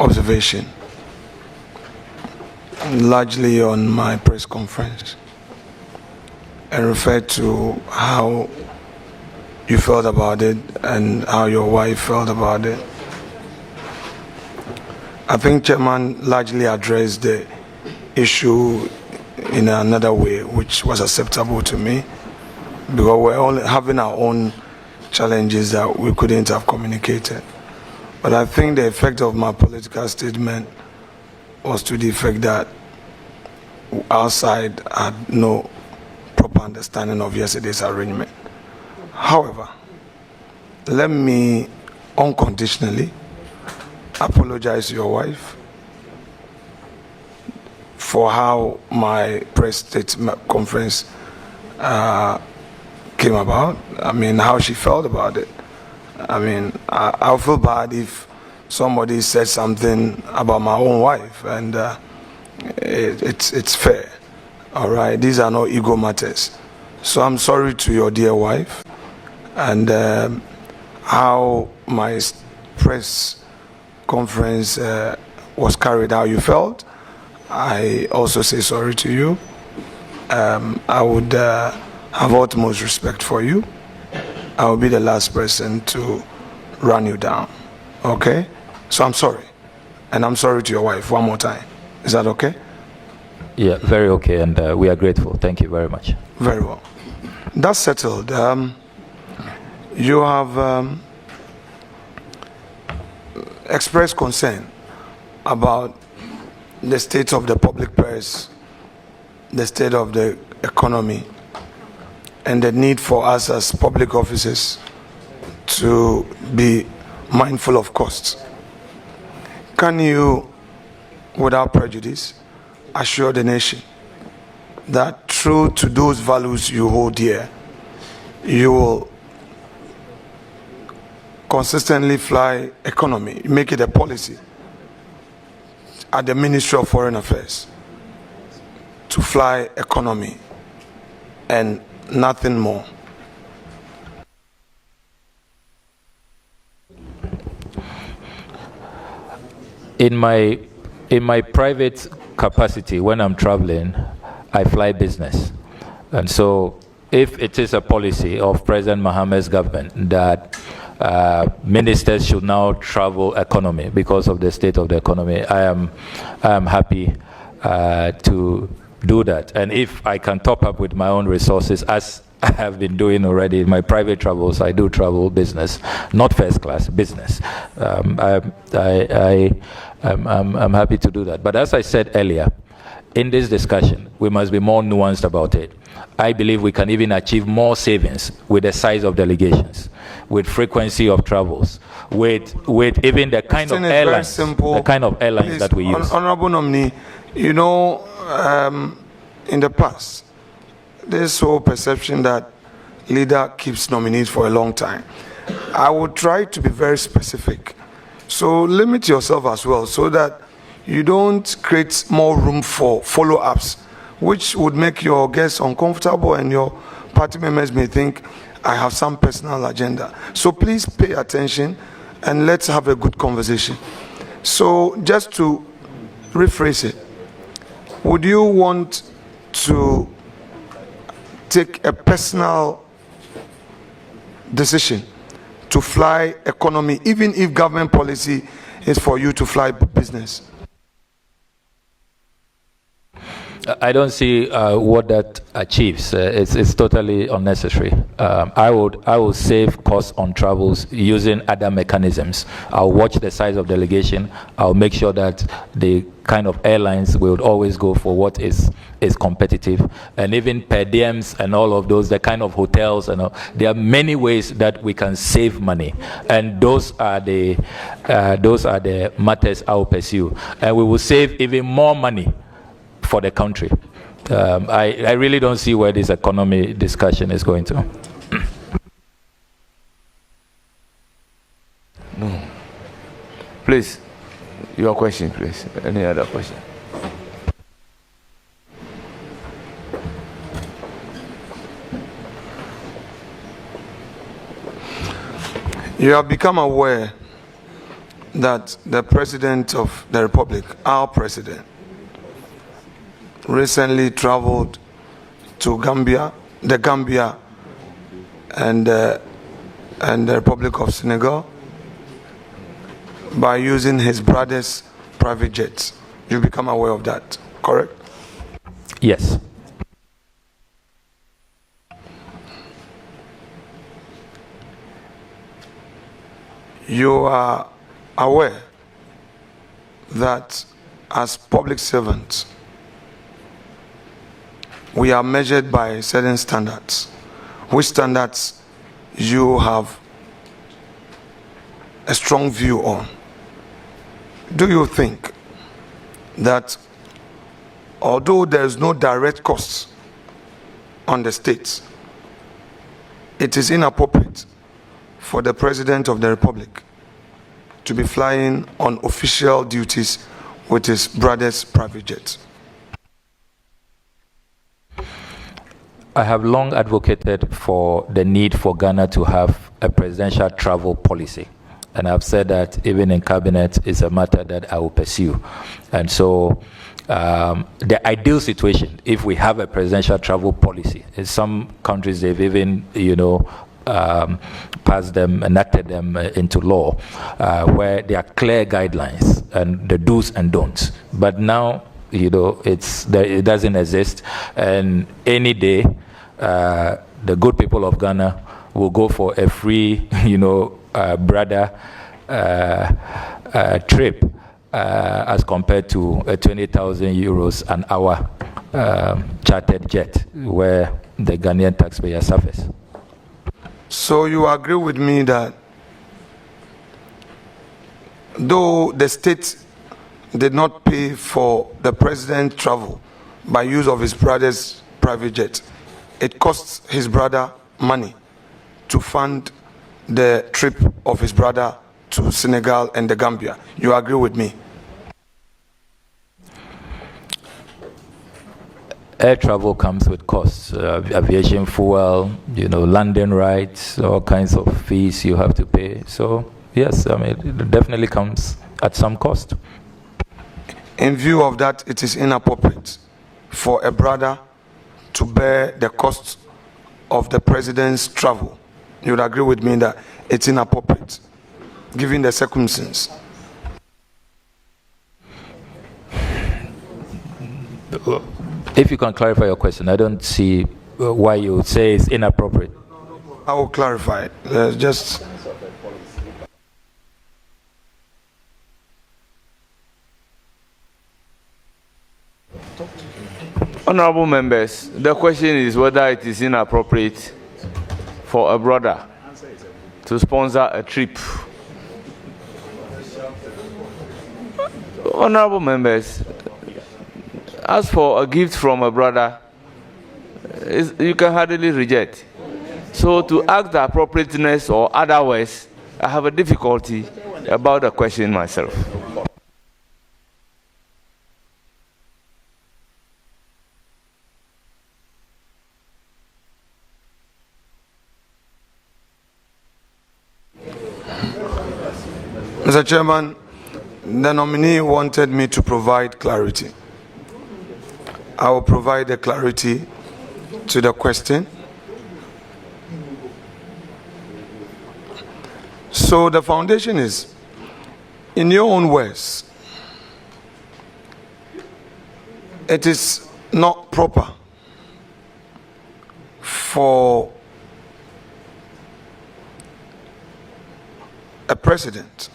observation, largely on my press conference, and referred to how you felt about it and how your wife felt about it. I think Chairman largely addressed the issue in another way, which was acceptable to me, because we're all having our own challenges that we couldn't have communicated. But I think the effect of my political statement was to the effect that our side had no proper understanding of yesterday's arrangement. However, let me unconditionally apologize to your wife for how my press statement conference came about. I mean, how she felt about it. I mean, I'll feel bad if somebody said something about my own wife, and it's fair. All right, these are not ego matters. So I'm sorry to your dear wife, and how my press conference was carried out. You felt. I also say sorry to you. I would have utmost respect for you. I will be the last person to run you down. Okay? So I'm sorry. And I'm sorry to your wife one more time. Is that okay? Yeah, very okay. And we are grateful. Thank you very much. Very well. That's settled. You have expressed concern about the state of the public purse, the state of the economy, and the need for us as public officers to be mindful of costs. Can you, without prejudice, assure the nation that true to those values you hold dear, you will consistently fly economy, make it a policy at the Ministry of Foreign Affairs to fly economy and nothing more? In my private capacity, when I'm traveling, I fly business. And so if it is a policy of President Mohammed's government that ministers should now travel economy because of the state of the economy, I am happy to do that. And if I can top up with my own resources, as I have been doing already in my private travels, I do travel business, not first class, business. I'm happy to do that. But as I said earlier, in this discussion, we must be more nuanced about it. I believe we can even achieve more savings with the size of delegations, with frequency of travels, with even the kind of airlines, Please, that we use. Honorable nominee, you know, in the past, there's whole perception that leader keeps nominees for a long time. I would try to be very specific. So limit yourself as well, so that you don't create more room for follow-ups, which would make your guests uncomfortable and your party members may think I have some personal agenda. So please pay attention and let's have a good conversation. So just to rephrase it, would you want to take a personal decision to fly economy, even if government policy is for you to fly business? I don't see what that achieves. It's totally unnecessary. I will save costs on travels using other mechanisms. I'll watch the size of delegation. I'll make sure that the kind of airlines will always go for what is competitive, and even per diems and all of those, the kind of hotels and all. There are many ways that we can save money, and those are the matters I will pursue, and we will save even more money for the country. I really don't see where this economy discussion is going to. No. Please, your question, please. Any other question? You have become aware that the President of the Republic, our President, recently traveled to Gambia, and the Republic of Senegal by using his brother's private jets. You become aware of that, correct? Yes. You are aware that as public servants, we are measured by certain standards. Which standards you have a strong view on? Do you think that although there is no direct costs on the states, it is inappropriate for the President of the Republic to be flying on official duties with his brother's private jet? I have long advocated for the need for Ghana to have a presidential travel policy. And I've said that even in cabinet is a matter that I will pursue. And so the ideal situation, if we have a presidential travel policy, in some countries they've even, passed them, enacted them into law, where there are clear guidelines and the do's and don'ts. But now, it doesn't exist, and any day, the good people of Ghana will go for a free, brother trip, as compared to a 20,000 euros an hour chartered jet, where the Ghanaian taxpayer suffers. So you agree with me that though the state did not pay for the president's travel by use of his brother's private jet, it costs his brother money to fund the trip of his brother to Senegal and the Gambia? You agree with me? Air travel comes with costs, aviation fuel, landing rights, all kinds of fees you have to pay. So yes, it definitely comes at some cost. In view of that, it is inappropriate for a brother to bear the cost of the president's travel. You would agree with me that it's inappropriate, given the circumstances? If you can clarify your question, I don't see why you would say it's inappropriate. I will clarify it. Just Honorable members, the question is whether it is inappropriate for a brother to sponsor a trip. Honorable members, as for a gift from a brother, you can hardly reject. So to ask the appropriateness or otherwise, I have a difficulty about the question myself. Mr. Chairman, the nominee wanted me to provide clarity. I will provide the clarity to the question. So the foundation is, in your own words, it is not proper for a president